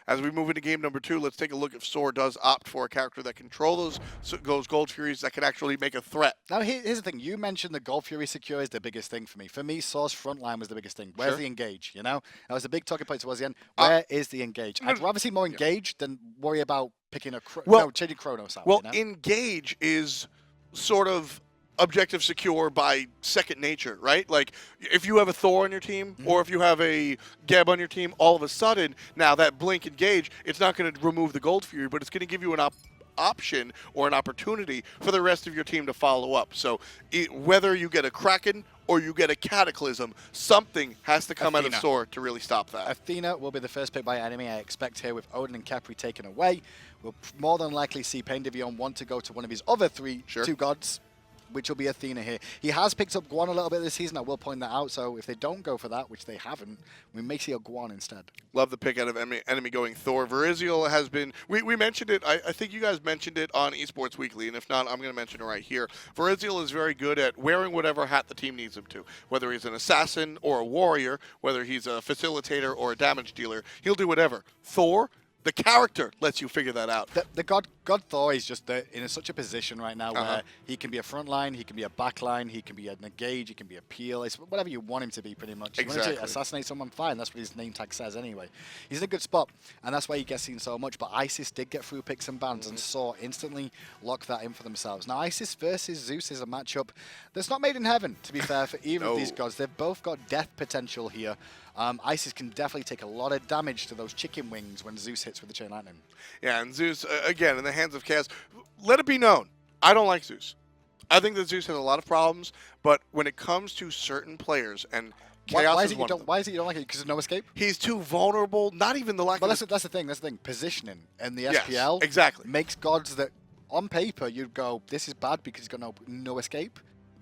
As we move into game number 2, let's take a look if SoaR does opt for a character that controls those Gold Furies that can actually make a threat. Now, here's the thing. You mentioned the Gold Fury secure is the biggest thing for me. For me, SoaR's front line was the biggest thing. Where's the engage, you know? That was a big talking point towards the end. Where is the engage? I'd rather see more engage than worry about picking a... changing Chronos out, Well, you know? engage is sort of objective secure by second nature, right? Like, if you have a Thor on your team, or if you have a Geb on your team, all of a sudden, now that blink engage, it's not going to remove the Gold Fury, but it's going to give you an option or an opportunity for the rest of your team to follow up. So whether you get a Kraken or you get a Cataclysm, something has to come out of SoaR to really stop that. Athena will be the first pick by enemy, I expect here, with Odin and Khepri taken away. We'll more than likely see PainDeViande want to go to one of his other two gods, which will be Athena here. He has picked up Guan a little bit this season, I will point that out, so if they don't go for that, which they haven't, we may see a Guan instead. Love the pick out of enemy going Thor. Varizial has been, we mentioned it, I think you guys mentioned it on Esports Weekly, and if not, I'm going to mention it right here. Varizial is very good at wearing whatever hat the team needs him to. Whether he's an assassin or a warrior, whether he's a facilitator or a damage dealer, he'll do whatever. Thor, the character lets you figure that out. The God Thor is just in such a position right now where he can be a front line, he can be a back line, he can be an engage, he can be a peel. It's whatever you want him to be, pretty much. Exactly. You want him to assassinate someone, fine. That's what his name tag says anyway. He's in a good spot, and that's why he gets seen so much. But ISIS did get through picks and bans, and SoaR instantly locked that in for themselves. Now, ISIS versus Zeus is a matchup that's not made in heaven, to be fair, for either of these gods. They've both got death potential here. ISIS can definitely take a lot of damage to those chicken wings when Zeus hits with the Chain Lightning. Yeah, and Zeus, again, in the hands of Khaos, let it be known, I don't like Zeus. I think that Zeus has a lot of problems, but when it comes to certain players, and Khaos is one of them. Why is it you don't like it? Because there's no escape? He's too vulnerable, not even the lack of... But that's the thing. Positioning in the SPL exactly. makes gods that, on paper, you'd go, this is bad because he's got no escape.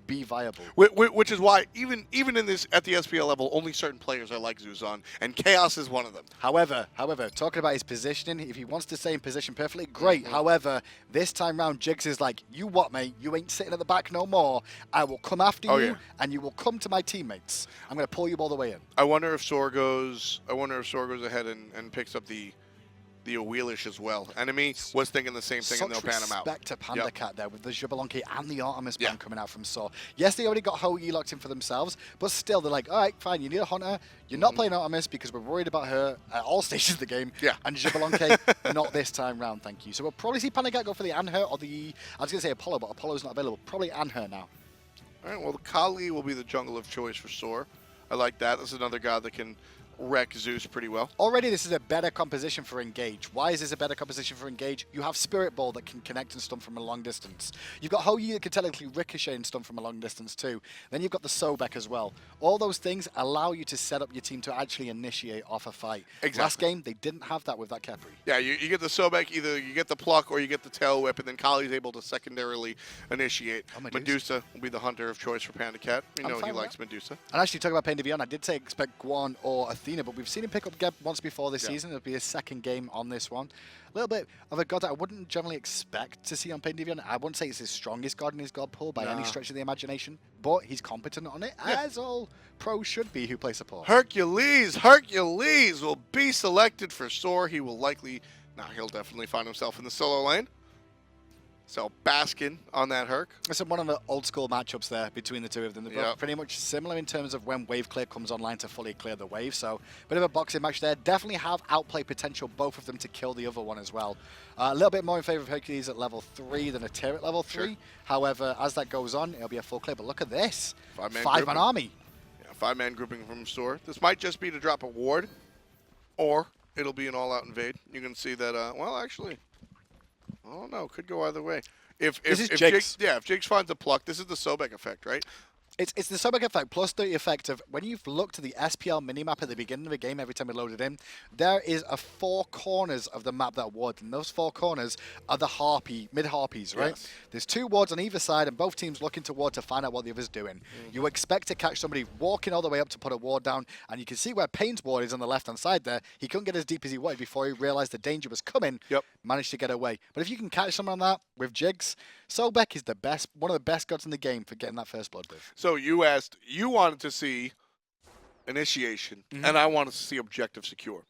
Be viable. Which is why even in this at the SPL level, only certain players are like Zeus on, and Khaos is one of them. However, talking about his positioning, if he wants to stay in position perfectly, great. However, this time round, Jigz is like, you what, mate? You ain't sitting at the back no more. I will come after you, and you will come to my teammates. I'm going to pull you all the way in. I wonder if SoaR goes ahead and picks up the Wheelish as well. Enemy was thinking the same thing, and they'll pan him out. Respect to PandaCat there with the Jabberwocky and the Artemis ban coming out from SoaR. Yes, they already got Hoagie locked in for themselves, but still, they're like, all right, fine, you need a Hunter. You're not playing Artemis because we're worried about her at all stages of the game. Yeah. And Jabberwocky, not this time round, thank you. So we'll probably see PandaCat go for the Anher or the, I was going to say Apollo, but Apollo's not available. Probably Anher now. All right, well, the Kali will be the jungle of choice for SoaR. I like that. This is another god that can wreck Zeus pretty well. Already this is a better composition for Engage. Why is this a better composition for Engage? You have Spirit Ball that can connect and stun from a long distance. You've got Hoagie that can technically ricochet and stun from a long distance too. Then you've got the Sobek as well. All those things allow you to set up your team to actually initiate off a fight. Exactly. Last game, they didn't have that with that Khepri. Yeah, you get the Sobek, either you get the pluck or you get the tail whip, and then Kali's able to secondarily initiate. Medusa will be the hunter of choice for PandaCat. You know he likes Medusa. And actually, talking about PainDeViande, I did say expect Guan or Athena, but we've seen him pick up Geb once before this season. It'll be his second game on this one. A little bit of a god that I wouldn't generally expect to see on PainDeViande. I wouldn't say it's his strongest god in his god pool by any stretch of the imagination, but he's competent on it, as all pros should be who play support. Hercules will be selected for SoaR. He will likely, he'll definitely find himself in the solo lane. So Baskin on that Herc. It's one of the old school matchups there between the two of them. They're both pretty much similar in terms of when wave clear comes online to fully clear the wave. So bit of a boxing match there. Definitely have outplay potential, both of them, to kill the other one as well. A little bit more in favor of Hercules at level 3 than a Tyr at level 3. However, as that goes on, it'll be a full clear. But look at this. Five-man army. Yeah, 5-man grouping from SoaR. This might just be to drop a ward, or it'll be an all-out invade. You can see that, well, actually, I don't know. Could go either way. If Jigz finds a pluck, this is the Sobek effect, right? It's the Sobek effect plus the effect of when you've looked at the SPL minimap at the beginning of the game, every time we load it in, there is 4 corners of the map that ward, and those 4 corners are the mid-harpies, right? Yes. There's 2 wards on either side, and both teams looking to ward to find out what the other's doing. You expect to catch somebody walking all the way up to put a ward down, and you can see where Pain's ward is on the left-hand side there. He couldn't get as deep as he wanted before he realized the danger was coming, managed to get away. But if you can catch someone on that with Jigz, Sobek is one of the best gods in the game for getting that first blood with. So you asked, you wanted to see initiation, and I wanted to see objective secure.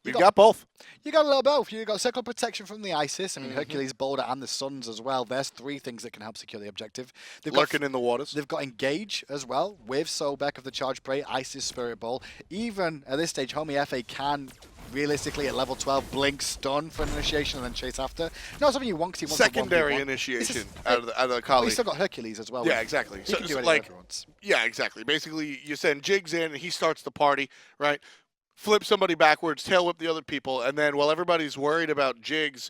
We've got both. You got a little both. You got circle protection from the ISIS. I mean, Hercules, Boulder, and the Suns as well. There's 3 things that can help secure the objective. They've Lurking in the waters. They've got Engage as well with Sobek of the Charge Prey, ISIS Spirit Ball. Even at this stage, Homiefe can realistically at level 12 blink stun for an initiation and then chase after. Not something you want because he wants secondary a 1v1. initiation out of the Kali. He's still got Hercules as well. Yeah, exactly. He can do anything like, he wants. yeah, exactly. Basically, you send Jigz in and he starts the party, right? Flip somebody backwards, tail whip the other people, and then while everybody's worried about Jigz,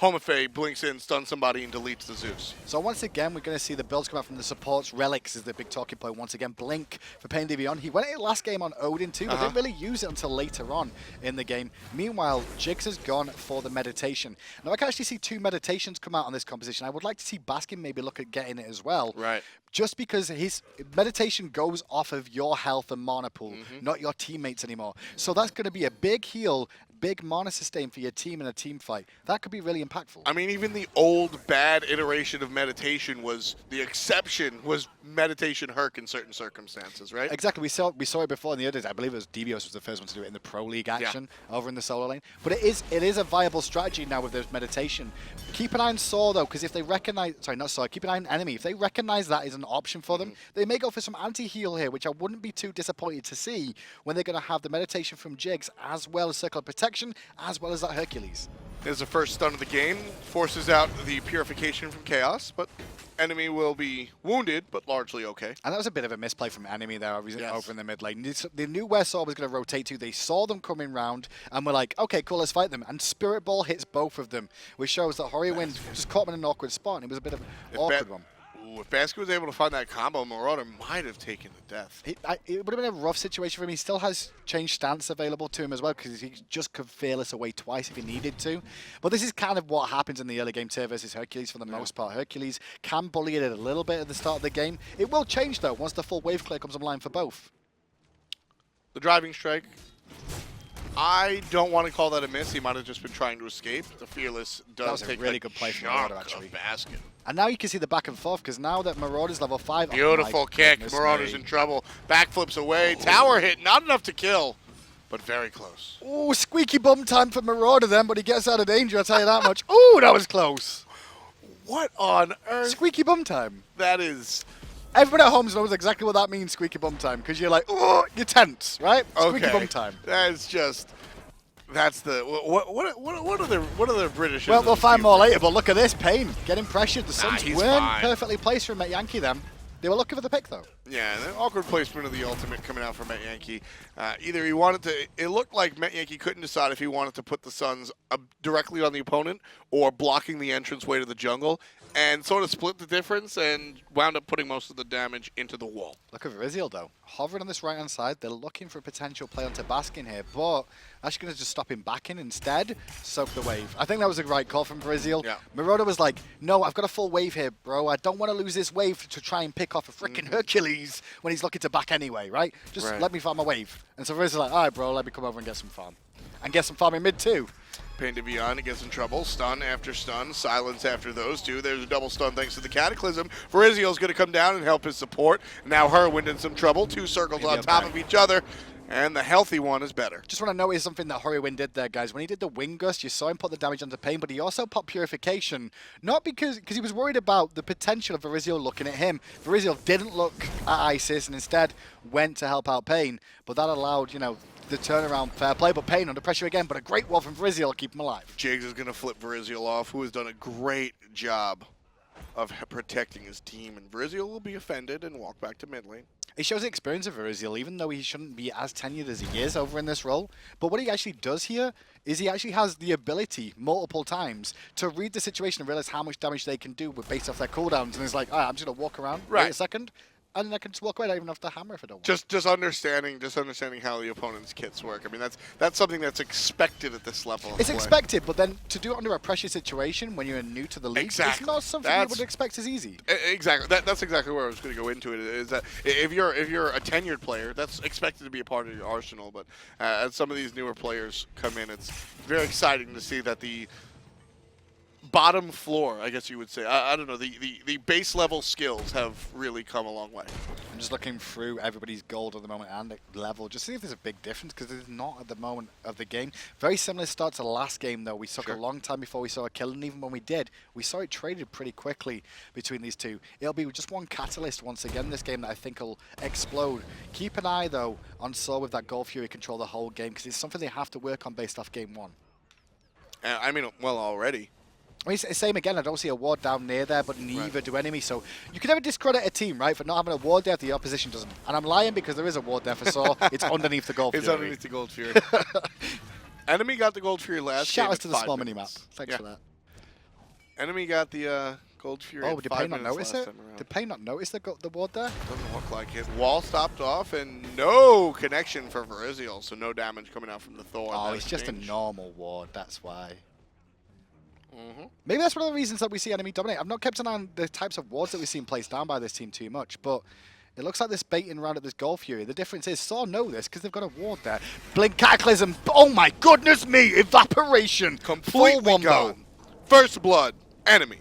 Homiefe blinks in, stuns somebody, and deletes the Zeus. So once again, we're going to see the builds come out from the supports. Relics is the big talking point once again. Blink for PainDeViande. He went in last game on Odin too, but didn't really use it until later on in the game. Meanwhile, Jigz has gone for the meditation. Now I can actually see 2 meditations come out on this composition. I would like to see Baskin maybe look at getting it as well. Right. Just because his meditation goes off of your health and mana pool, not your teammates anymore. So that's going to be a big heal, big mana sustain for your team in a team fight. That could be really impactful. I mean, even the old bad iteration of meditation was the exception was meditation Herc in certain circumstances, right? Exactly. We saw it before in the others. I believe it was Devios was the first one to do it in the Pro League action over in the solo lane. But it is a viable strategy now with those meditation. Keep an eye on SoaR though, because if they recognize, sorry, not SoaR, keep an eye on enemy. If they recognize that is an option for them, they may go for some anti-heal here, which I wouldn't be too disappointed to see when they're going to have the meditation from Jigz as well as circle of protection, as well as that Hercules. There's the first stun of the game, forces out the purification from Khaos, but enemy will be wounded, but largely okay. And that was a bit of a misplay from enemy there over in the mid lane. They knew where SoaR was going to rotate to. They saw them coming round and were like, okay, cool, let's fight them. And Spirit Ball hits both of them, which shows that Hurriwind just caught them in an awkward spot, and it was a bit of an awkward one. If Baskin was able to find that combo, Marauder might have taken the death. It would have been a rough situation for him. He still has changed stance available to him as well, because he just could fearless away twice if he needed to. But this is kind of what happens in the early game tier versus Hercules for the most part. Hercules can bully it a little bit at the start of the game. It will change, though, once the full wave clear comes online for both. The driving strike. I don't want to call that a miss. He might have just been trying to escape. The Fearless does take a really good play from Marauder, actually. Baskin. And now you can see the back and forth, because now that Marauder's level 5... Beautiful kick. Marauder's in trouble. Backflips away. Tower hit. Not enough to kill, but very close. Oh, squeaky bum time for Marauder then, but he gets out of danger, I'll tell you that much. Oh, that was close. What on earth? Squeaky bum time. That is... Everyone at home knows exactly what that means, squeaky bum time, because you're like, oh, you're tense, right? Squeaky bum time. That's just... That's the what are the British? Well, we'll find more later. But look at this, Pain getting pressured. The Suns weren't fine. Perfectly placed for Metyankey. Them, they were looking for the pick though. Yeah, and an awkward placement of the ultimate coming out from Metyankey. Either he wanted to. It looked like Metyankey couldn't decide if he wanted to put the Suns directly on the opponent or blocking the entranceway to the jungle, and sort of split the difference and wound up putting most of the damage into the wall. Look at Varizial though, hovering on this right hand side. They're looking for a potential play onto Baskin here, but actually going to just stop him back in instead. Soak the wave. I think that was a right call from Varizial. Yeah. Marauder was like, no, I've got a full wave here, bro. I don't want to lose this wave to try and pick off a freaking Hercules when he's looking to back anyway, right? Just let me farm my wave. And so Varizial's like, all right, bro, let me come over and get some farm. And get some farm in mid too. PainDeViande gets in trouble. Stun after stun. Silence after those two. There's a double stun thanks to the Cataclysm. Varizial's going to come down and help his support. Now Hurriwind in some trouble. 2 circles on top of each other. And the healthy one is better. Just want to notice something that Hurriwind did there, guys. When he did the Wing Gust, you saw him put the damage onto Pain, but he also popped Purification. Not because he was worried about the potential of Varizial looking at him. Varizial didn't look at ISIS and instead went to help out Pain. But that allowed, you know, the turnaround, fair play, but Pain under pressure again. But a great wall from Varizial to keep him alive. Jigz is going to flip Varizial off, who has done a great job of protecting his team. And Varizial will be offended and walk back to mid lane. It shows the experience of Varizial, even though he shouldn't be as tenured as he is over in this role. But what he actually does here is he actually has the ability multiple times to read the situation and realize how much damage they can do based off their cooldowns. And he's like, all right, I'm just going to walk around, wait a second, and I can just walk away. I don't even have to hammer if I don't want. Just understanding how the opponent's kits work. I mean, that's something that's expected at this level. It's expected, but then to do it under a pressure situation when you're new to the league, it's not something you would expect as easy. Exactly. That's exactly where I was going to go into it. Is that if you're a tenured player, that's expected to be a part of your arsenal. But as some of these newer players come in, it's very exciting to see that the bottom floor, I guess you would say, I don't know, the base level skills have really come a long way. I'm just looking through everybody's gold at the moment and level, just to see if there's a big difference, because there's not at the moment of the game. Very similar start to the last game, though. We took a long time before we saw a kill, and even when we did, we saw it traded pretty quickly between these two. It'll be just one catalyst once again this game that I think will explode. Keep an eye, though, on SoaR with that Gold Fury control the whole game, because it's something they have to work on based off game 1. I mean, well, already. I mean, same again, I don't see a ward down near there, but neither do enemy. So you can never discredit a team, right, for not having a ward there if the opposition doesn't. And I'm lying because there is a ward there for SoaR. It's underneath the Gold Fury. It's underneath the Gold Fury. Enemy got the Gold Fury last game. Shout out to the small minutes. minimap. Thanks for that. Enemy got the Gold Fury. Oh, did Pain not notice it? Did Did Pain not notice the ward there? Doesn't look like it. Wall stopped off, and no connection for Varizial, so no damage coming out from the Thor. Oh, it's just a normal ward, that's why. Mm-hmm. Maybe that's one of the reasons that we see enemy dominate. I've not kept an eye on the types of wards that we've seen placed down by this team too much, but it looks like this baiting around at this Gold Fury. The difference is SoaR know this because they've got a ward there. Blink Cataclysm. Oh my goodness me! Evaporation. Completely Full one, gone. First blood. Enemy.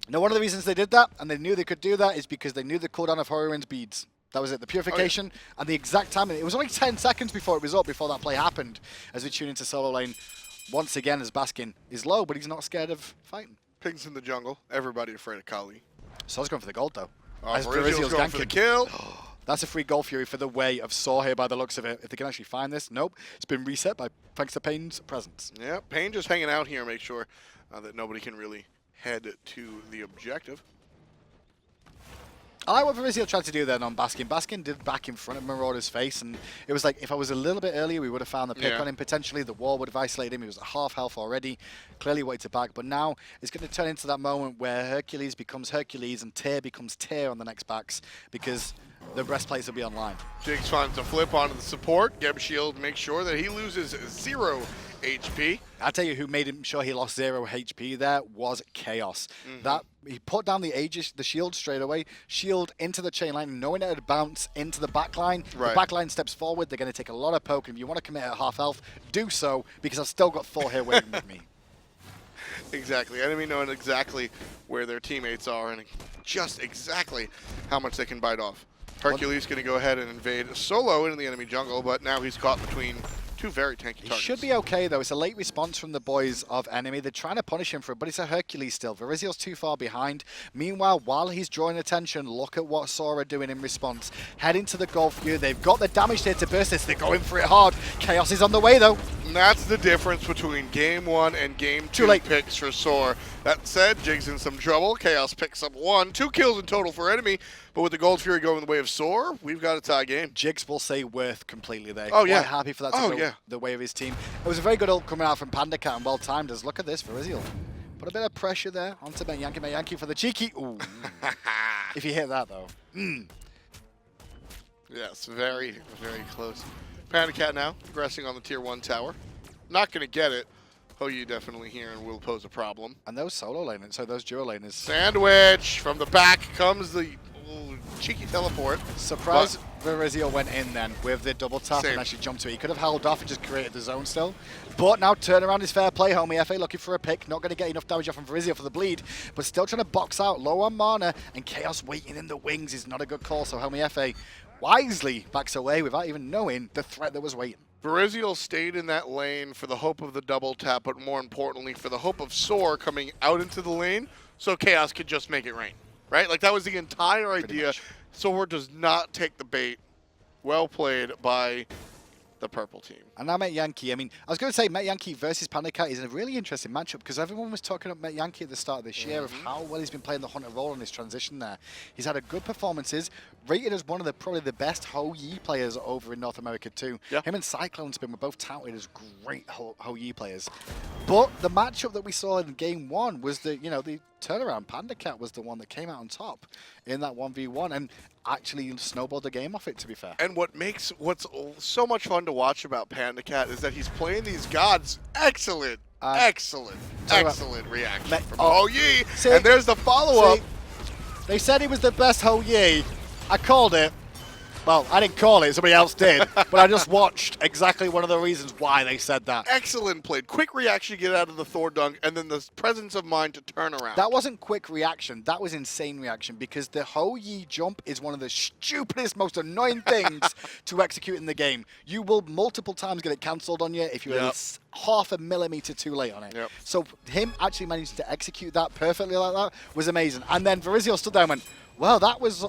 Now, one of the reasons they did that, and they knew they could do that, is because they knew the cooldown of Hurriwind's beads. That was it, the purification, and the exact timing. It was only 10 seconds before it was up, before that play happened, as we tune into solo lane. Once again, as Baskin is low, but he's not scared of fighting. Pigs in the jungle. Everybody afraid of Kali. SoaR's going for the gold, though. As Varizial's going for the kill. That's a free Gold Fury for the way of SoaR here by the looks of it. If they can actually find this, nope. It's been reset by thanks to Pain's presence. Yeah, Pain just hanging out here, make sure that nobody can really head to the objective. I like what Varizial tried to do then on Baskin. Baskin did back in front of Marauder's face, and it was like, if I was a little bit earlier, we would have found the pick on him potentially. The wall would have isolated him. He was at half health already. Clearly wanted to back, but now it's going to turn into that moment where Hercules becomes Hercules and Tyr becomes Tyr on the next backs, because the breastplates will be online. Jigz finds a flip onto the support. Geb Shield makes sure that he loses 0 HP. I'll tell you who made him sure he lost 0 HP there was Khaos. That he put down the Aegis, the shield straight away, shield into the chain line, knowing it would bounce into the back line. The back line steps forward, they're going to take a lot of poke, and if you want to commit at half health, do so, because I've still got Thor here waiting with me. Exactly. Enemy knowing exactly where their teammates are and just exactly how much they can bite off. Hercules going to go ahead and invade solo into the enemy jungle, but now he's caught between two very tanky targets. He should be okay, though. It's a late response from the boys of enemy. They're trying to punish him for it, but it's a Hercules still. Varizial's too far behind. Meanwhile, while he's drawing attention, look at what SoaR are doing in response. Heading to the Gold Fury. They've got the damage there to burst this. They're going for it hard. Khaos is on the way, though. And that's the difference between Game 1 and Game 2 picks for SoaR. That said, Jigz in some trouble. Khaos picks up 1. 2 kills in total for enemy. But with the Gold Fury going the way of SoaR, we've got a tie game. Jigz will say worth completely there. Oh, yeah. Quite happy for that to go the way of his team. It was a very good ult coming out from PandaCat and well-timed as look at this for Varizial. Put a bit of pressure there onto Metyankey for the cheeky. Ooh. If you hit that, though. Yes, very, very close. PandaCat now progressing on the Tier 1 tower. Not going to get it. Hou definitely here and will pose a problem. And those solo laners, so those duo laners. Sandwich! From the back comes the cheeky teleport. Surprise Varizial went in then with the double tap and actually jumped to it. He could have held off and just created the zone still. But now turnaround is fair play. Homiefe looking for a pick. Not going to get enough damage off from Varizial for the bleed, but still trying to box out. Low on mana, and Khaos waiting in the wings is not a good call. So Homiefe wisely backs away without even knowing the threat that was waiting. Varizial stayed in that lane for the hope of the double tap, but more importantly for the hope of SoaR coming out into the lane so Khaos could just make it rain, right? Like that was the entire idea. SoaR does not take the bait. Well played by the purple team. And now Metyankey. I mean, I was going to say Metyankey versus PandaCat is a really interesting matchup because everyone was talking about Metyankey at the start of this year of how well he's been playing the hunter role in his transition there. He's had a good performances, rated as one of the probably the best Hou players over in North America too. Him and Cyclone Spin were both touted as great Hou players. But the matchup that we saw in Game 1 was the turnaround. PandaCat was the one that came out on top in that 1v1 and actually snowballed the game off it, to be fair. And what's so much fun to watch about PandaCat is that he's playing these gods. Excellent reaction from Hou. And there's the follow-up. They said he was the best Hou. I called it. Well, I didn't call it, somebody else did, but I just watched exactly one of the reasons why they said that. Excellent played. Quick reaction to get out of the Thor dunk, and then the presence of mind to turn around. That wasn't quick reaction. That was insane reaction because the Ho-Yi jump is one of the stupidest, most annoying things to execute in the game. You will multiple times get it cancelled on you if you're half a millimeter too late on it. Yep. So him actually managing to execute that perfectly like that was amazing. And then Varizial stood there and went, well, that was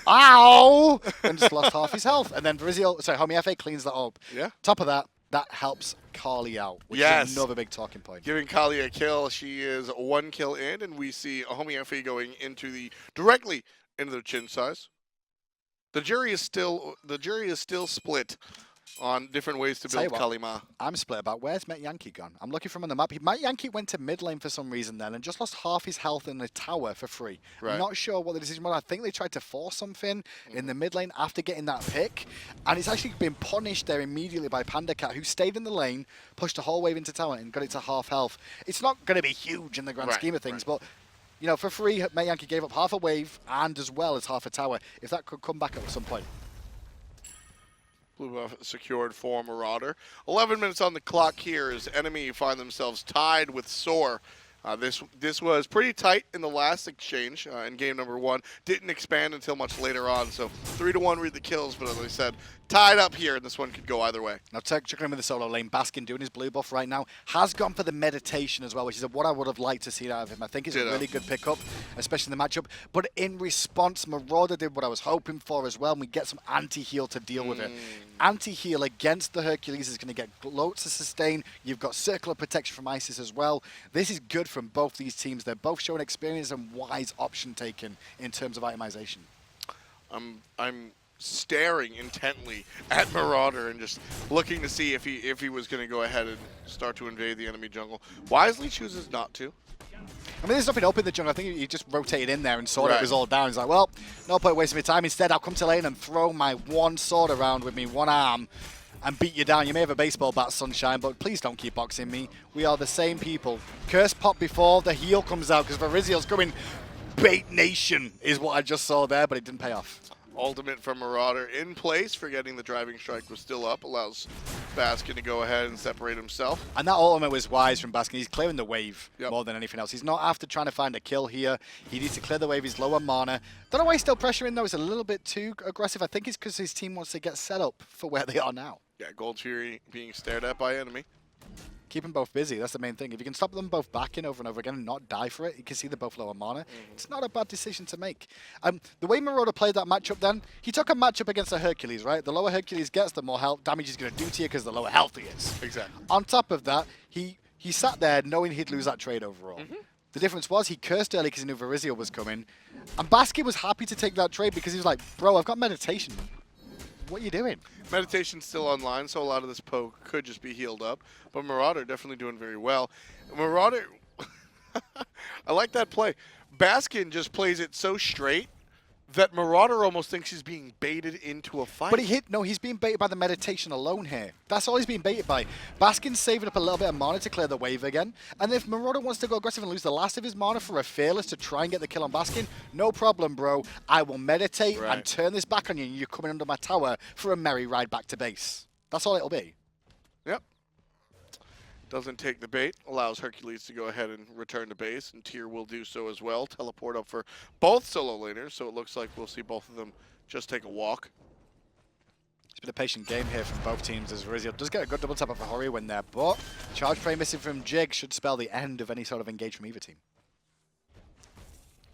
ow, and just lost half his health. And then Homiefe cleans that up. Yeah. Top of that, that helps Kali out, which is another big talking point. Giving Kali a kill. She is 1 kill in, and we see Homiefe going directly into the chin size. The jury is still split on different ways to build Kalima. I'm split about where's Metyankey gone. I'm looking for him on the map. Metyankey went to mid lane for some reason then and just lost half his health in the tower for free. Right. I'm not sure what the decision was. I think they tried to force something in the mid lane after getting that pick, and it's actually been punished there immediately by PandaCat, who stayed in the lane, pushed a whole wave into tower and got it to half health. It's not going to be huge in the grand scheme of things, but you know, for free, Metyankey gave up half a wave and as well as half a tower. If that could come back at some point. Blue buff secured for Marauder. 11 minutes on the clock here as enemy find themselves tied with SoaR. This was pretty tight in the last exchange in game number 1. Didn't expand until much later on, so 3-1 read the kills, but as I said, tied up here, and this one could go either way. Now, checking in with the solo lane, Baskin doing his blue buff right now, has gone for the meditation as well, which is what I would have liked to see out of him. I think it's a really good pickup, especially in the matchup. But in response, Marauder did what I was hoping for as well, and we get some anti-heal to deal with it. Anti-heal against the Hercules is going to get loads to sustain. You've got Circle of Protection from Isis as well. This is good from both these teams. They're both showing experience and wise option taken in terms of itemization. I'm staring intently at Marauder and just looking to see if he was going to go ahead and start to invade the enemy jungle. Wisely chooses not to. I mean, there's nothing up in the jungle. I think he just rotated in there and saw it was all down. He's like, well, no point wasting my time. Instead, I'll come to lane and throw my one sword around with me one arm and beat you down. You may have a baseball bat, Sunshine, but please don't keep boxing me. We are the same people. Curse pop before the heal comes out because Varizial's coming. Bait Nation is what I just saw there, but it didn't pay off. Ultimate from Marauder in place, forgetting the driving strike was still up, allows Baskin to go ahead and separate himself. And that ultimate was wise from Baskin. He's clearing the wave more than anything else. He's not after trying to find a kill here. He needs to clear the wave. He's lower mana. Don't know why he's still pressuring though. It's a little bit too aggressive. I think it's because his team wants to get set up for where they are now. Yeah, Gold Fury being stared at by enemy. Keep them both busy. That's the main thing. If you can stop them both backing over and over again and not die for it, you can see they're both lower mana. It's not a bad decision to make. The way Marauder played that matchup then, he took a matchup against the Hercules, right? The lower Hercules gets, the more health damage he's going to do to you because the lower health he is. Exactly. On top of that, he sat there knowing he'd lose that trade overall. The difference was he cursed early because he knew Varizial was coming. And Baskin was happy to take that trade because he was like, bro, I've got meditation. What are you doing? Meditation's still online, so a lot of this poke could just be healed up. But Marauder definitely doing very well. Marauder, I like that play. Baskin just plays it so straight that Marauder almost thinks he's being baited into a fight. But he's being baited by the meditation alone here. That's all he's being baited by. Baskin's saving up a little bit of mana to clear the wave again. And if Marauder wants to go aggressive and lose the last of his mana for a Fearless to try and get the kill on Baskin, no problem, bro. I will meditate and turn this back on you and you're coming under my tower for a merry ride back to base. That's all it'll be. Yep. Doesn't take the bait, allows Hercules to go ahead and return to base, and Tyr will do so as well. Teleport up for both solo laners, so it looks like we'll see both of them just take a walk. It's been a patient game here from both teams as Varizial does get a good double tap for Hurriwind there, but charge frame missing from Jigz should spell the end of any sort of engage from either team.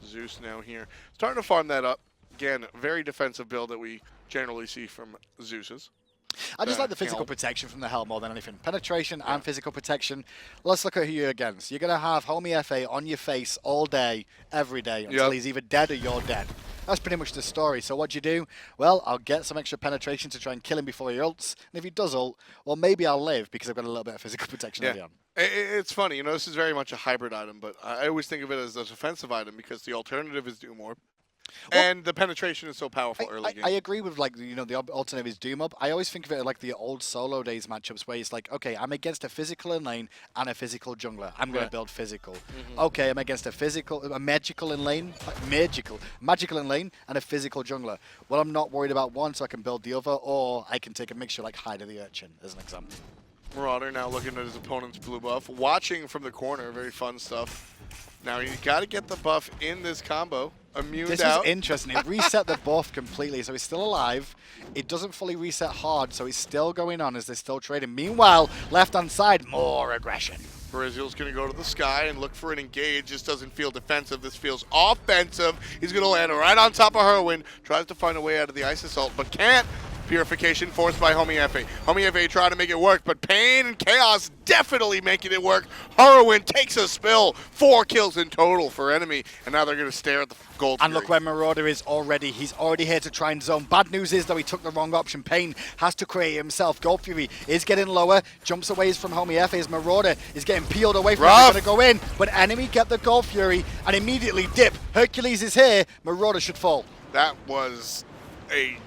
Zeus now here. Starting to farm that up. Again, very defensive build that we generally see from Zeus's. I just like the physical protection from the Helm more than anything. Penetration and physical protection. Let's look at who you're against. You're going to have Homiefe on your face all day, every day, until he's either dead or you're dead. That's pretty much the story. So what do you do? Well, I'll get some extra penetration to try and kill him before he ults. And if he does ult, well, maybe I'll live because I've got a little bit of physical protection early on. It's funny. You know, this is very much a hybrid item, but I always think of it as a defensive item because the alternative is do more. and the penetration is so powerful early game. I agree with like the alternative is Doom Up. I always think of it like the old solo days matchups where it's like, okay, I'm against a physical in lane and a physical jungler. I'm going to build physical. Okay, I'm against a magical in lane, magical in lane and a physical jungler. Well, I'm not worried about one, so I can build the other, or I can take a mixture like Hide of the Urchin as an example. Marauder now looking at his opponent's blue buff, watching from the corner, very fun stuff. Now you got to get the buff in this combo. This was interesting. It reset the buff completely, so he's still alive. It doesn't fully reset hard, so it's still going on as they're still trading. Meanwhile, left-hand side, more aggression. Varizial's going to go to the sky and look for an engage. This doesn't feel defensive. This feels offensive. He's going to land right on top of Hurriwind. Tries to find a way out of the ice assault, but can't. Purification forced by Homiefe. Homiefe trying to make it work, but Pain and Khaos definitely making it work. Hurriwind takes a spill. 4 kills in total for enemy, and now they're going to stare at the gold. And look where Marauder is already. He's already here to try and zone. Bad news is, though, he took the wrong option. Pain has to create it himself. Gold Fury is getting lower. Jumps away from Homiefe as Marauder is getting peeled away from him. Going to go in, but enemy get the Gold Fury and immediately dip. Hercules is here. Marauder should fall. That was a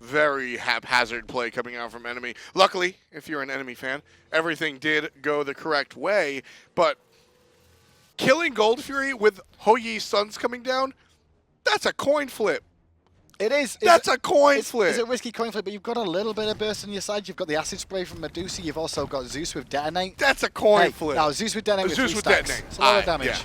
very haphazard play coming out from enemy. Luckily, if you're an enemy fan, everything did go the correct way, but killing Gold Fury with Hoyi's sons coming down, that's a coin flip. It is. That's a coin flip. It's a risky coin flip, but you've got a little bit of burst on your side. You've got the acid spray from Medusa. You've also got Zeus with detonate. That's a coin flip. Now, Zeus with detonate with 3 stacks. It's a lot of damage. Yeah.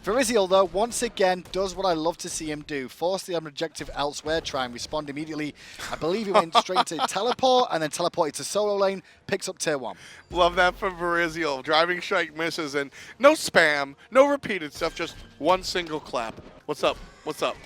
Varizial, though, once again, does what I love to see him do. Force the objective elsewhere, try and respond immediately. I believe he went straight to teleport, and then teleported to solo lane, picks up tier 1. Love that from Varizial. Driving strike misses, and no spam, no repeated stuff, just one single clap. What's up? What's up?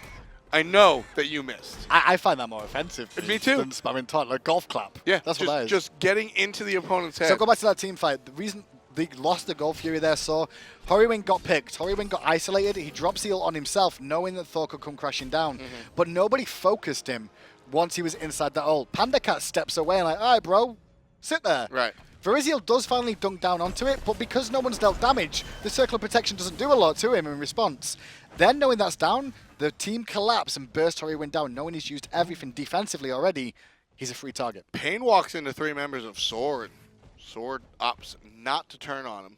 I know that you missed. I find that more offensive. Me too. Than spamming taunt, like golf clap. Yeah, that's what that is. Just getting into the opponent's head. So go back to that team fight. The reason they lost the Gold Fury there, so Hurriwind got picked. Hurriwind got isolated. He drops the ult on himself, knowing that Thor could come crashing down. But nobody focused him once he was inside that ult. PandaCat steps away and like, all right, bro, sit there. Right. Varizial does finally dunk down onto it, but because no one's dealt damage, the Circle of Protection doesn't do a lot to him in response. Then, knowing that's down, the team collapse and burst Hurriwind down, knowing he's used everything defensively already. He's a free target. Pain walks into 3 members of SoaR. SoaR opts not to turn on him.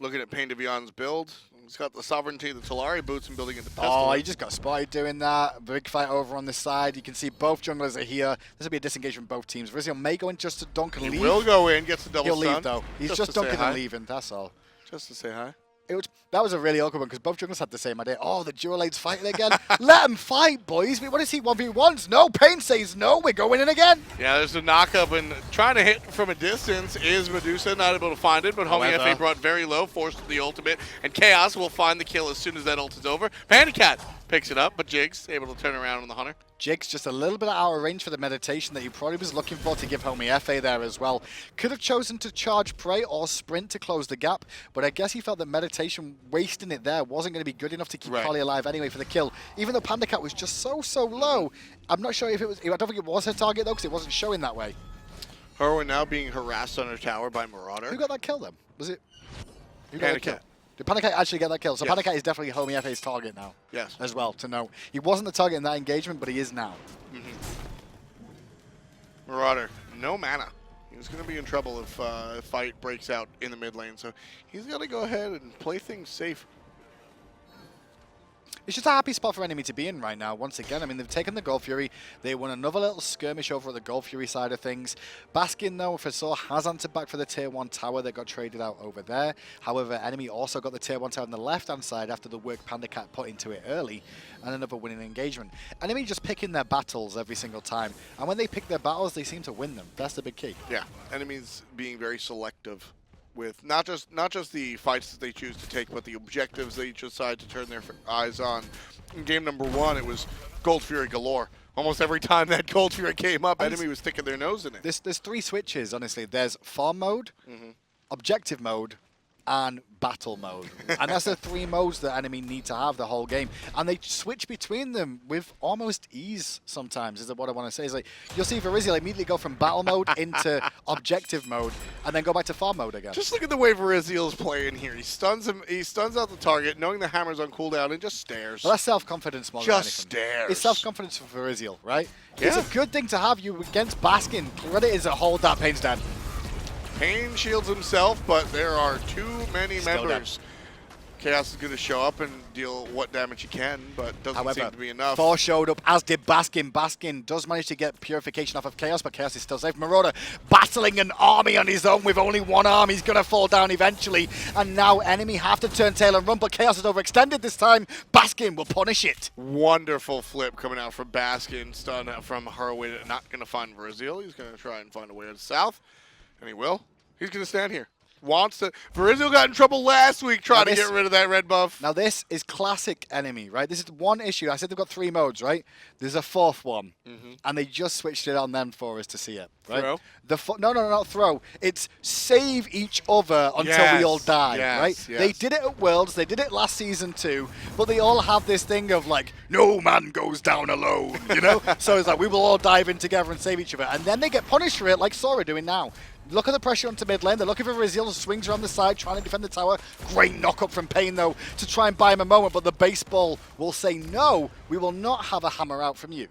Looking at PainDeViande's build, he's got the sovereignty, the Talari boots, and building into pistol. Oh, he just got spotted doing that. Big fight over on this side. You can see both junglers are here. This will be a disengagement from both teams. Varizial may go in just to dunk and leave. He will go in, gets the double stun. He'll leave, though. He's just dunking and leaving, that's all. Just to say hi. That was a really awkward one because both junglers had the same idea. Oh, the dual lane's fighting again. Let them fight, boys. What is he 1v1s? No, Pain says no. We're going in again. Yeah, there's a knock-up, and trying to hit from a distance is Medusa. Not able to find it, but Homiefe brought very low, forced the ultimate, and Khaos will find the kill as soon as that ult is over. PandaCat picks it up, but Jigz able to turn around on the Hunter. Jigz just a little bit out of range for the meditation that he probably was looking for to give Homiefe there as well. Could have chosen to charge Prey or sprint to close the gap, but I guess he felt that meditation wasting it there wasn't going to be good enough to keep Kali alive anyway for the kill. Even though PandaCat was just so low, I'm not sure if it was. I don't think it was her target though, because it wasn't showing that way. Hurriwind now being harassed on her tower by Marauder. Who got that kill then? Was it? PandaCat. Did PandaCat actually get that kill? So yes. PandaCat is definitely Homiefe's target now. Yes. As well, to know. He wasn't the target in that engagement, but he is now. Marauder, no mana. He's going to be in trouble if a fight breaks out in the mid lane, so he's got to go ahead and play things safe. It's just a happy spot for enemy to be in right now. Once again, I mean, they've taken the Gold Fury. They won another little skirmish over at the Gold Fury side of things. Baskin, though, for SoaR, has answered back for the Tier 1 tower that got traded out over there. However, enemy also got the Tier 1 tower on the left-hand side after the work PandaCat put into it early, and another winning engagement. Enemy just picking their battles every single time. And when they pick their battles, they seem to win them. That's the big key. Yeah, enemies being very selective with not just the fights that they choose to take, but the objectives they each decide to turn their eyes on. In game number 1, it was Gold Fury galore. Almost every time that Gold Fury came up, enemy was sticking their nose in it. There's 3 switches, honestly. There's farm mode, objective mode, and battle mode. And that's the 3 modes that enemy need to have the whole game. And they switch between them with almost ease sometimes, is what I want to say. Is like, you'll see Varizial immediately go from battle mode into objective mode, and then go back to farm mode again. Just look at the way Varizial's playing here. He stuns him. He stuns out the target, knowing the hammer's on cooldown, and just stares. Well, that's self-confidence more than anything. Just stares. It's self-confidence for Varizial, right? Yeah. It's a good thing to have you against Baskin. What it is that hold that Pain's dead. Pain shields himself, but there are too many Still members. Khaos is going to show up and deal what damage he can, but doesn't seem to be enough. Thor showed up, as did Baskin. Baskin does manage to get purification off of Khaos, but Khaos is still safe. Marauder battling an army on his own with only one arm. He's going to fall down eventually. And now enemy have to turn tail and run, but Khaos is overextended this time. Baskin will punish it. Wonderful flip coming out from Baskin. Stun from Hurriwind. Not going to find Varizial. He's going to try and find a way to the south, and he will. He's going to stand here. Wants to. Varizial got in trouble last week trying to get rid of that red buff. Now this is classic enemy, right? This is one issue. I said they've got 3 modes, right? There's a 4th one, and they just switched it on them for us to see it, right? Throw? No, not throw. It's save each other until we all die, right? Yes. They did it at Worlds. They did it last season too, but they all have this thing of like, no man goes down alone, you know? So it's like, we will all dive in together and save each other, and then they get punished for it like SoaR are doing now. Look at the pressure onto mid lane. They're looking for Varizial, swings around the side, trying to defend the tower. Great knock up from Pain, though, to try and buy him a moment, but the baseball will say, no, we will not have a hammer out from you.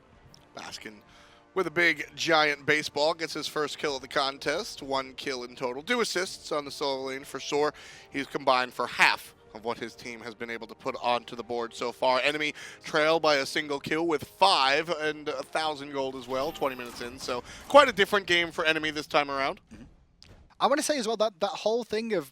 Baskin with a big, giant baseball gets his first kill of the contest. 1 kill in total. 2 assists on the solo lane for SoaR. He's combined for half of what his team has been able to put onto the board so far. Enemy trail by a single kill with 5 and 1,000 gold as well, 20 minutes in. So quite a different game for enemy this time around. I want to say as well that whole thing of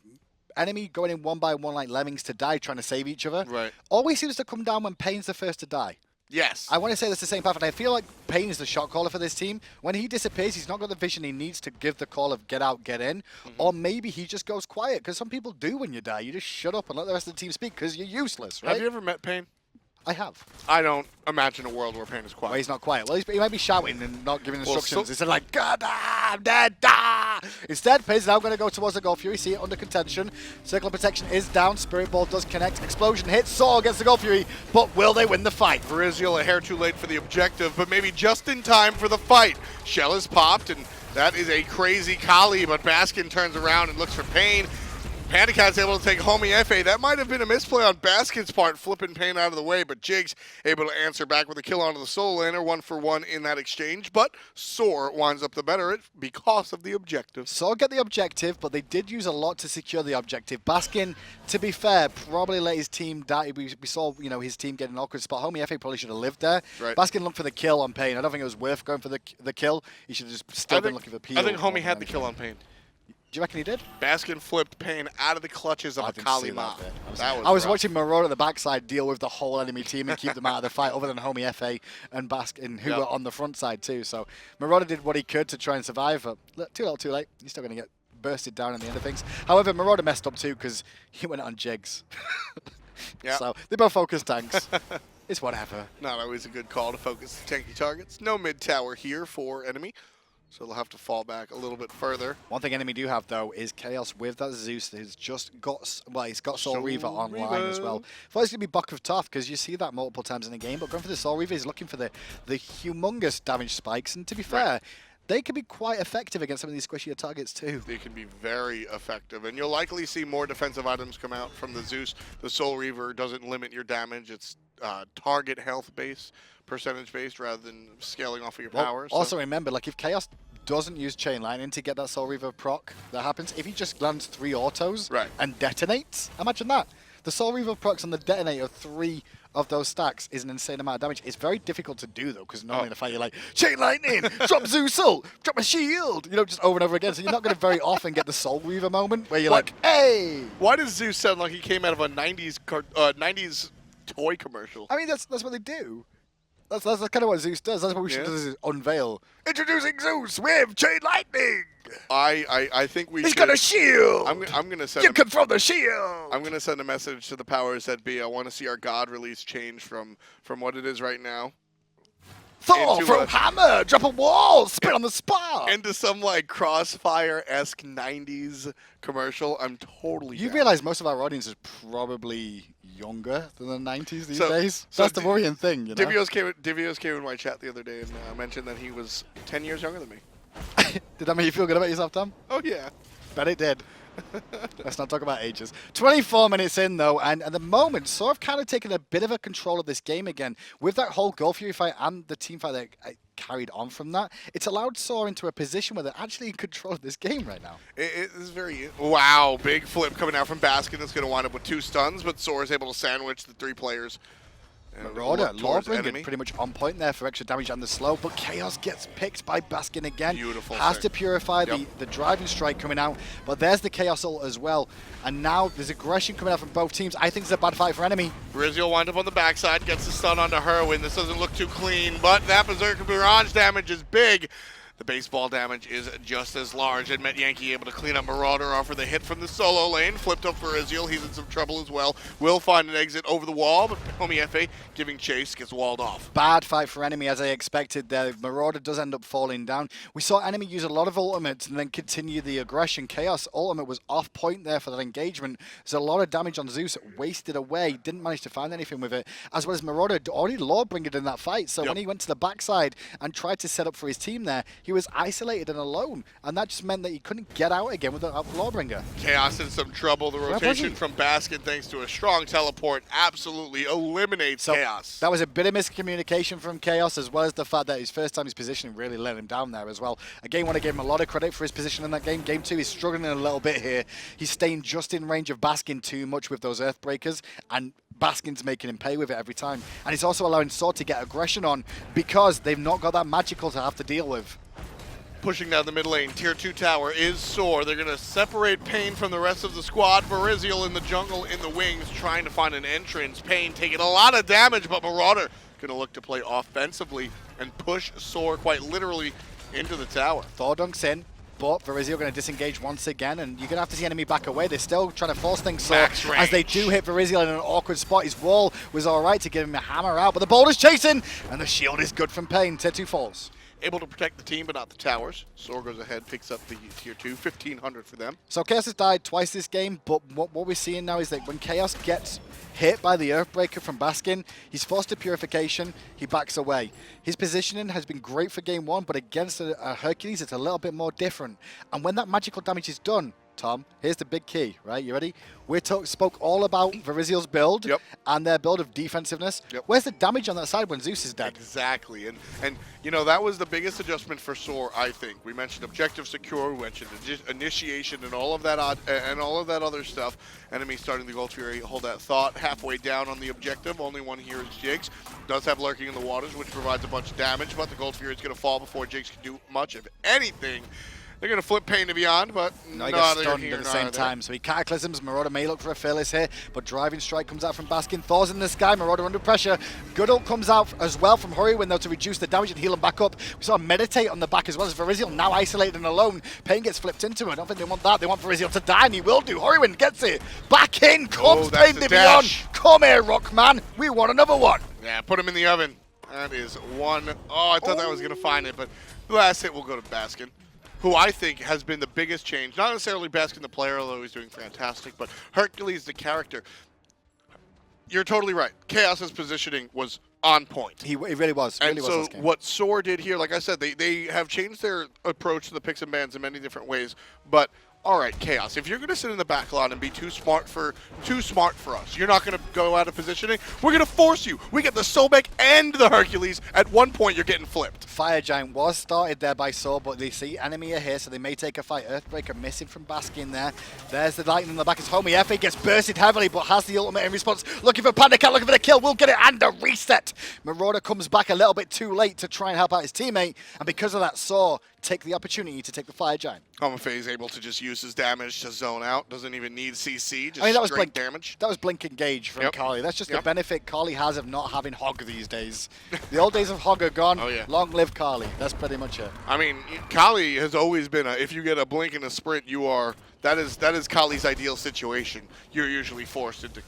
enemy going in one by one like lemmings to die, trying to save each other, always seems to come down when Pain's the first to die. Yes. I want to say that's the same path, and I feel like Pain is the shot caller for this team. When he disappears, he's not got the vision he needs to give the call of get out, get in, or maybe he just goes quiet, because some people do when you die. You just shut up and let the rest of the team speak, because you're useless, right? Have you ever met Pain? I have. I don't imagine a world where Pain is quiet. Well, he's not quiet. Well, he might be shouting and not giving instructions. Instead like, God, I'm dead, ah! Instead, Pain's now going to go towards the Gold Fury. See it under contention. Circle of Protection is down. Spirit Ball does connect. Explosion hits. SoaR against the Gold Fury. But will they win the fight? Varizial a hair too late for the objective, but maybe just in time for the fight. Shell is popped, and that is a crazy Kali, but Baskin turns around and looks for Pain. PandaCat's able to take Homiefe. That might have been a misplay on Baskin's part, flipping Pain out of the way, but Jigz able to answer back with a kill onto the solo laner, 1 for 1 in that exchange, but SoaR winds up the better because of the objective. SoaR get the objective, but they did use a lot to secure the objective. Baskin, to be fair, probably let his team die. We saw, you know, his team get an awkward spot. Homiefe probably should have lived there. Right. Baskin looked for the kill on Pain. I don't think it was worth going for the kill. He should have just still been looking for Peel. I think Homie had the kill on Pain. Do you reckon he did? Baskin flipped Pain out of the clutches of a Kali Ma. I was watching Marauder at the backside deal with the whole enemy team and keep them out of the fight, other than Homiefe and Baskin, who were on the front side too. So Marauder did what he could to try and survive. But look, too little, too late. He's still going to get bursted down in the end of things. However, Marauder messed up too because he went on Jigz. So they both focus tanks. It's whatever. Not always a good call to focus tanky targets. No mid tower here for enemy. So they'll have to fall back a little bit further. One thing enemy do have, though, is Khaos with that Zeus. He's just got, well, he's got SoaR Reaver online as well. Thought it's going to be Buck of Toth, because you see that multiple times in the game, but going for the SoaR Reaver, he's looking for the humongous damage spikes, and to be fair, they can be quite effective against some of these squishier targets, too. They can be very effective, and you'll likely see more defensive items come out from the Zeus. The SoaR Reaver doesn't limit your damage. It's target health base, percentage based, rather than scaling off of your power. Also remember, like if Khaos doesn't use chain lightning to get that SoaR Reaver proc that happens, if he just lands 3 autos and detonates, imagine that. The SoaR Reaver procs on the detonator 3 of those stacks is an insane amount of damage. It's very difficult to do though, because normally in a fight you're like, chain lightning, drop Zeus ult, drop a shield, you know, just over and over again. So you're not going to very often get the SoaR Reaver moment where you're like, hey. Why does Zeus sound like he came out of a 90s toy commercial? I mean, that's what they do. That's kind of what Zeus does. That's what we should do, is unveil. Introducing Zeus with chain lightning. I think we. He's got a shield. I'm gonna send. You can throw the shield. I'm gonna send a message to the powers that be. I want to see our god release change from what it is right now. Thor throw hammer, drop a wall, spit on the spot. Into some like Crossfire-esque 90s commercial. I'm totally You down. realize most of our audience is probably younger than the 90s these days? That's the worrying thing, you know? Divios came in my chat the other day and mentioned that he was 10 years younger than me. Did that make you feel good about yourself, Tom? Oh, yeah. Bet it did. Let's not talk about ages. 24 minutes in, though, and at the moment, SoaR have kind of taken a bit of a control of this game again. With that whole Gold Fury fight and the team fight that carried on from that, it's allowed SoaR into a position where they're actually in control of this game right now. It is very... Wow, big flip coming out from Baskin that's going to wind up with 2 stuns, but SoaR is able to sandwich the 3 players. Marauder, Lawbringer pretty much on point there for extra damage and the slow, but Khaos gets picked by Baskin again. Beautiful. Has to purify the driving strike coming out, but there's the Khaos ult as well. And now there's aggression coming out from both teams. I think it's a bad fight for enemy. Varizial wind up on the backside, gets the stun onto Hurriwind. This doesn't look too clean, but that Berserker Barrage damage is big. The baseball damage is just as large, and Metyankey able to clean up Marauder off with a hit from the solo lane. Flipped up for Varizial. He's in some trouble as well. Will find an exit over the wall, but Homiefe giving chase gets walled off. Bad fight for enemy, as I expected there. Marauder does end up falling down. We saw enemy use a lot of ultimates and then continue the aggression. Khaos ultimate was off point there for that engagement. There's a lot of damage on Zeus, wasted away. Didn't manage to find anything with it, as well as Marauder already Lawbringered in that fight. So when he went to the backside and tried to set up for his team there, he was isolated and alone, and that just meant that he couldn't get out again with the Lawbringer. Khaos in some trouble. The rotation from Baskin, thanks to a strong teleport, absolutely eliminates Khaos. That was a bit of miscommunication from Khaos, as well as the fact that his first time his positioning really let him down there as well. Again, want to give him a lot of credit for his position in that game. Game 2, he's struggling a little bit here. He's staying just in range of Baskin too much with those Earthbreakers, and Baskin's making him pay with it every time. And he's also allowing SoaR to get aggression on because they've not got that magical to have to deal with. Pushing down the mid lane, tier 2 tower is SoaR. They're going to separate Pain from the rest of the squad. Varizial in the jungle in the wings trying to find an entrance. Pain taking a lot of damage, but Marauder going to look to play offensively and push SoaR quite literally into the tower. Thor dunks in, but Varizial going to disengage once again, and you're going to have to see enemy back away. They're still trying to force things SoaR as they do hit Varizial in an awkward spot. His wall was all right to give him a hammer out, but the boulder's chasing, and the shield is good from Pain. Tier 2 falls. Able to protect the team, but not the towers. SoaR goes ahead, picks up the tier 2, 1,500 for them. So Khaos has died twice this game, but what we're seeing now is that when Khaos gets hit by the Earthbreaker from Baskin, he's forced to purification, he backs away. His positioning has been great for game 1, but against a Hercules, it's a little bit more different. And when that magical damage is done, Tom, here's the big key, right? You ready? We spoke all about Varizial's build and their build of defensiveness. Where's the damage on that side when Zeus is dead? Exactly, and you know, that was the biggest adjustment for SoaR, I think. We mentioned objective secure, we mentioned initiation and all of that other stuff. Enemy starting the Gold Fury, hold that thought. Halfway down on the objective, only one here is Jigz. Does have lurking in the waters, which provides a bunch of damage, but the Gold Fury is going to fall before Jigz can do much of anything. They're going to flip PainDeViande, but no, he gets stunned at the same time. So he cataclysms. Marauder may look for a fearless here, but driving strike comes out from Baskin. Thor's in the sky. Marauder under pressure. Good ult comes out as well from Hurriwind, though, to reduce the damage and heal him back up. We saw Meditate on the back as well as Varizial now isolated and alone. Pain gets flipped into him. I don't think they want that. They want Varizial to die, and he will do. Hurriwind gets it. Back in comes PainDeViande. Come here, Rockman. We want another one. Yeah, put him in the oven. That is one. Oh, I thought that was going to find it, but the last hit will go to Baskin, who I think has been the biggest change. Not necessarily Baskin the player, although he's doing fantastic, but Hercules the character. You're totally right. Khaos's positioning was on point. He really was. And so what SoaR did here, like I said, they have changed their approach to the picks and bans in many different ways, but all right, Khaos, if you're going to sit in the back line and be too smart for us, you're not going to go out of positioning, we're going to force you. We get the Sobek and the Hercules. At one point, you're getting flipped. Fire Giant was started there by SoaR, but they see enemy are here, so they may take a fight. Earthbreaker missing from Baskin there. There's the lightning in the back as Homiefe gets bursted heavily, but has the ultimate in response. Looking for PandaCat, looking for the kill. We'll get it, and a reset. Marauder comes back a little bit too late to try and help out his teammate, and because of that, SoaR take the opportunity to take the Fire Giant. Homiefe is able to just use his damage to zone out. Doesn't even need CC, just that was straight damage. That was Blink Engage from Kali. That's just the benefit Kali has of not having Hog these days. The old days of Hog are gone. Long live Kali. That's pretty much it. I mean, Kali has always been if you get a Blink and a Sprint, that is Kali's ideal situation. You're usually forced into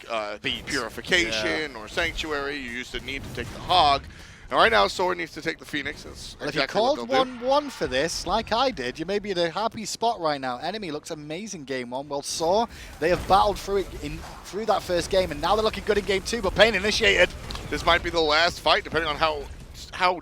purification or sanctuary. You used to need to take the Hog. And right now, SoaR needs to take the Phoenix. That's Well, exactly if you what called they'll do. 1-1 for this, like I did, you may be in a happy spot right now. Enemy looks amazing game 1. Well, SoaR, they have battled through it through that first game, and now they're looking good in game 2, but Pain initiated. This might be the last fight, depending on how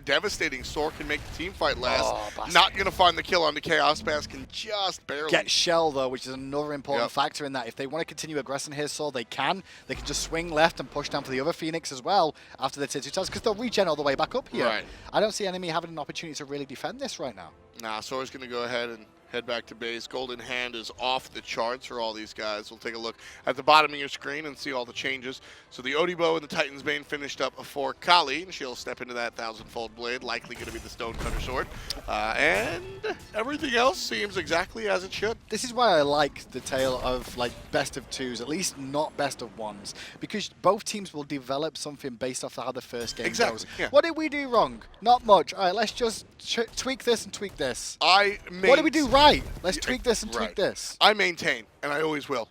devastating SoaR can make the team fight last. Oh, Baskin. Not going to find the kill on the Khaos. Baskin just barely. Get shell, though, which is another important Yep. factor in that. If they want to continue aggressing here, SoaR, they can. They can just swing left and push down for the other Phoenix as well after the tier 2 towers, because they'll regen all the way back up here. Right. I don't see enemy having an opportunity to really defend this right now. Nah, SoaR's going to go ahead and head back to base. Golden Hand is off the charts for all these guys. We'll take a look at the bottom of your screen and see all the changes. So the Odibo and the Titan's Bane finished up for Kali, and she'll step into that 1,000-fold blade, likely going to be the Stonecutter Sword. And everything else seems exactly as it should. This is why I like the tale of like best of 2s, at least not best of 1s, because both teams will develop something based off of how the first game Exactly, goes. yeah. What did we do wrong? Not much. All right, let's just tweak this and tweak this. What did we do right? Let's tweak this and tweak Right. this. I maintain, and I always will,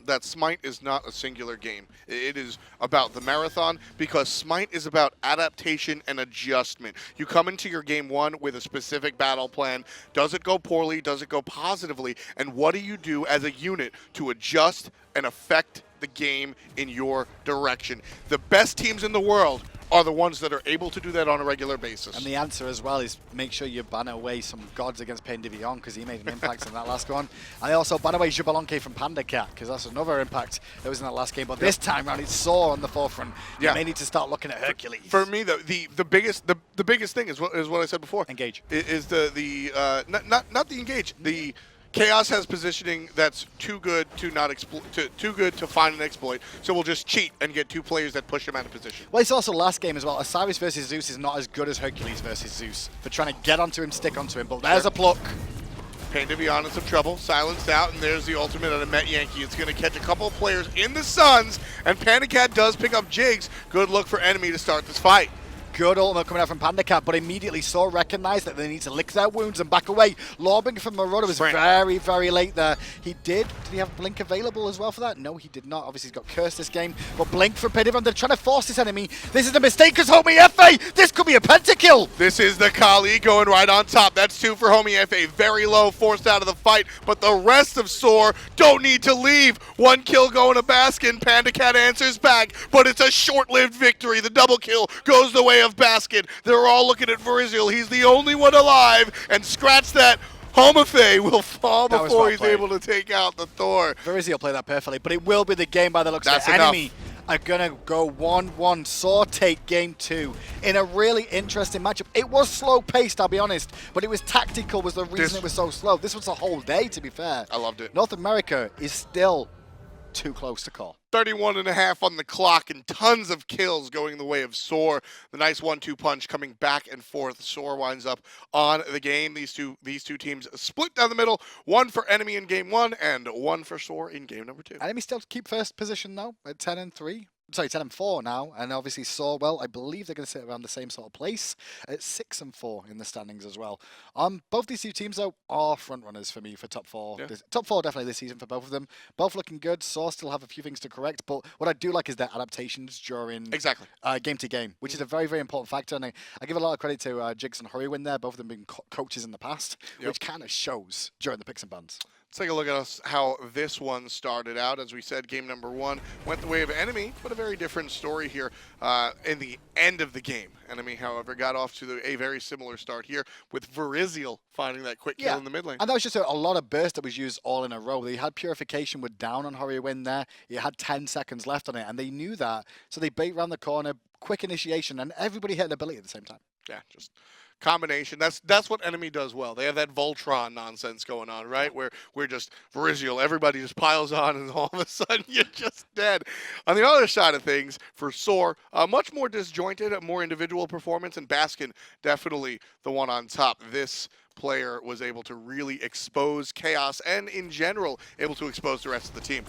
that Smite is not a singular game. It is about the marathon, because Smite is about adaptation and adjustment. You come into your game 1 with a specific battle plan. Does it go poorly? Does it go positively? And what do you do as a unit to adjust and affect the game in your direction? The best teams in the world are the ones that are able to do that on a regular basis. And the answer as well is make sure you ban away some gods against PainDeViande, because he made an impact in that last one. And also ban away Jubalanke from PandaCat, because that's another impact that was in that last game. But this time around, it's SoaR on the forefront. Yeah. You may need to start looking at Hercules. For me, the biggest thing is what I said before. Engage. Is the not the engage. The Khaos has positioning that's too good to not exploit, too good to find an exploit. So we'll just cheat and get 2 players that push him out of position. Well, it's also last game as well. Osiris versus Zeus is not as good as Hercules versus Zeus for trying to get onto him, stick onto him. But there's a pluck. PainDeViande in some trouble, silenced out, and there's the ultimate on a Metyankey. It's going to catch a couple of players in the Suns, and PandaCat does pick up Jigz. Good look for enemy to start this fight. Good ultimate coming out from PandaCat, but immediately SoaR recognized that they need to lick their wounds and back away. Lobbing from Marauder was Sprint. very, very late there. Did he have Blink available as well for that? No, he did not. Obviously, he's got cursed this game, but Blink for PainDeViande. They're trying to force this enemy. This is a mistake because Homiefe, this could be a pentakill. This is the Kali going right on top. That's 2 for Homiefe. Very low, forced out of the fight, but the rest of SoaR don't need to leave. 1 kill going to Baskin. PandaCat answers back, but it's a short-lived victory. The double kill goes the way of Baskin. They're all looking at Varizial. He's the only one alive, and scratch that. Homiefe will fall That was before well he's played. able to take out the Thor. Varizial played that perfectly, but it will be the game by the looks That's of it. enough. Enemy are going to go 1-1. SoaR take game 2 in a really interesting matchup. It was slow-paced, I'll be honest, but it was tactical was the reason it was so slow. This was a whole day, to be fair. I loved it. North America is still too close to call. 31.5 on the clock and tons of kills going the way of SoaR. The nice 1-2 punch coming back and forth. SoaR winds up on the game. These two teams split down the middle. 1 for enemy in game 1 and 1 for SoaR in game number 2. Enemy still keep first position though at 10-3. Sorry, 10-4 now, and obviously SoaR, well, I believe they're going to sit around the same sort of place at 6-4 in the standings as well. Both these 2 teams, though, are front runners for me for top 4. Yeah. Top 4 definitely this season for both of them. Both looking good. SoaR still have a few things to correct, but what I do like is their adaptations during Exactly. game to game, which is a very, very important factor. And I give a lot of credit to Jigz and Hurriwind there, both of them being coaches in the past, Yep. which kind of shows during the picks and bans. Let's take a look at how this one started out. As we said, game number 1 went the way of enemy, but a very different story here in the end of the game. Enemy, however, got off to a very similar start here with Varizial finding that quick kill in the mid lane. And that was just a lot of burst that was used all in a row. They had Purification were down on Hurriwind there. It had 10 seconds left on it, and they knew that. So they bait around the corner, quick initiation, and everybody hit an ability at the same time. Yeah, just combination. That's what enemy does well. They have that Voltron nonsense going on, right? Where we're just Varizial, everybody just piles on, and all of a sudden you're just dead. On the other side of things, for SoaR, much more disjointed, a more individual performance, and Baskin definitely the one on top. This player was able to really expose Khaos, and in general, able to expose the rest of the team.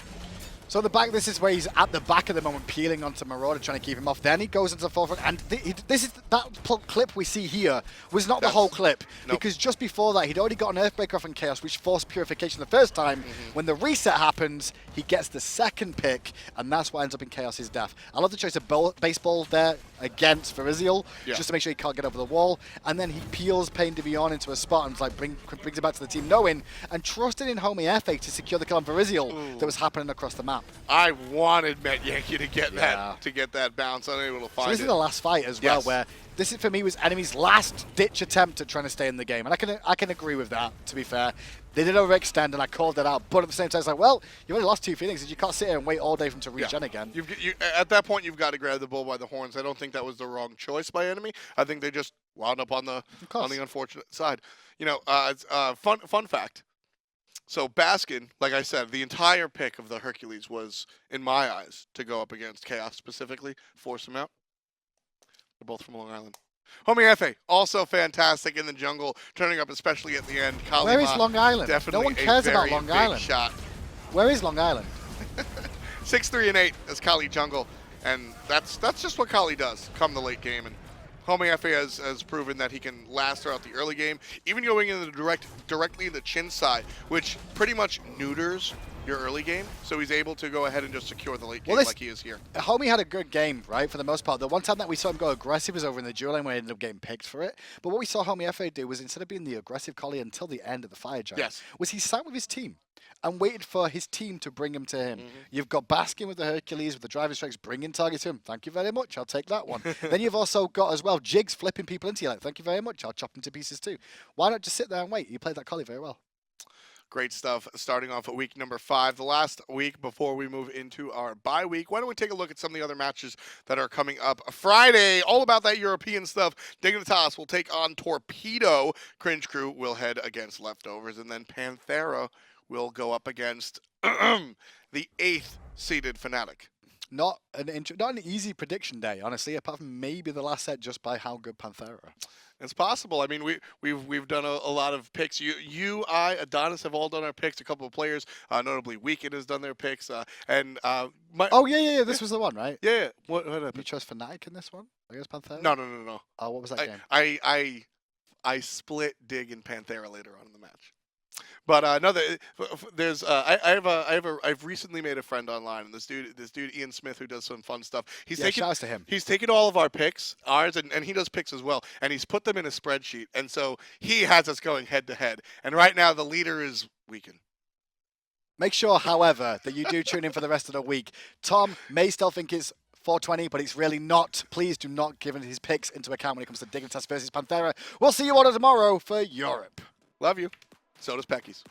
So this is where he's at the back at the moment, peeling onto Marauder, trying to keep him off. Then he goes into the forefront, and that clip we see here was not the whole clip, because just before that, he'd already got an Earthbreaker off in Khaos, which forced Purification the first time. When the reset happens, he gets the second pick, and that's what ends up in Khaos' death. I love the choice of baseball there against Varizial, just to make sure he can't get over the wall, and then he peels PainDeViande into a spot and like brings it back to the team, knowing and trusting in Homiefe to secure the kill on Varizial that was happening across the map. I wanted Metyankey to get that bounce, unable to find so this it. is the last fight as well, where this is, for me, was enemy's last ditch attempt at trying to stay in the game, and I can agree with that. To be fair, they did overextend, and I called that out. But at the same time, it's like, well, you only lost 2 Phoenixes. You can't sit here and wait all day for them to regen again. At that point, you've got to grab the bull by the horns. I don't think that was the wrong choice by enemy. I think they just wound up on the unfortunate side. You know, fun fact. So Baskin, like I said, the entire pick of the Hercules was, in my eyes, to go up against Khaos specifically, force him out. They're both from Long Island. Homiefe, also fantastic in the jungle, turning up especially at the end. Kalima, where is Long Island? Definitely no one cares about Long Island. Shot. Where is Long Island? 6-3 and 8 as Kali jungle, and that's just what Kali does come the late game. And Homiefe has proven that he can last throughout the early game, even going in the directly in the chin side, which pretty much neuters your early game, so he's able to go ahead and just secure the late game like he is here. Homie had a good game, right, for the most part. The one time that we saw him go aggressive was over in the duel lane where he ended up getting picked for it. But what we saw Homiefe do was, instead of being the aggressive Kali until the end of the Fire Giant, was he sat with his team and waited for his team to bring him to him. You've got Baskin with the Hercules, with the driving strikes, bringing targets to him. Thank you very much, I'll take that one. Then you've also got as well Jigz flipping people into you, like, thank you very much, I'll chop them to pieces too. Why not just sit there and wait? You played that Kali very well. Great stuff. Starting off at week number 5, the last week before we move into our bye week. Why don't we take a look at some of the other matches that are coming up Friday? All about that European stuff. Dignitas will take on Torpedo. Cringe Crew will head against Leftovers, and then Panthera will go up against the 8th seeded Fnatic. Not an easy prediction day, honestly, apart from maybe the last set just by how good Panthera. It's possible. I mean, we've done a lot of picks. I, Adonis have all done our picks. A couple of players, notably Weekend, has done their picks. Oh yeah. This was the one, right? Yeah. What happened? You chose Fnatic in this one? I guess Panthera. No. Oh, what was that game? I split Dig and Panthera later on in the match. But no, there's I've recently made a friend online, and this dude Ian Smith, who does some fun stuff. Shout out to him. He's taken all of our picks, ours, and he does picks as well, and he's put them in a spreadsheet, and so he has us going head to head. And right now the leader is Weekend. Make sure, however, that you do tune in for the rest of the week. Thom may still think it's 420, but it's really not. Please do not give his picks into account when it comes to Dignitas versus Panthera. We'll see you all tomorrow for Europe. Love you. So does Pecky's.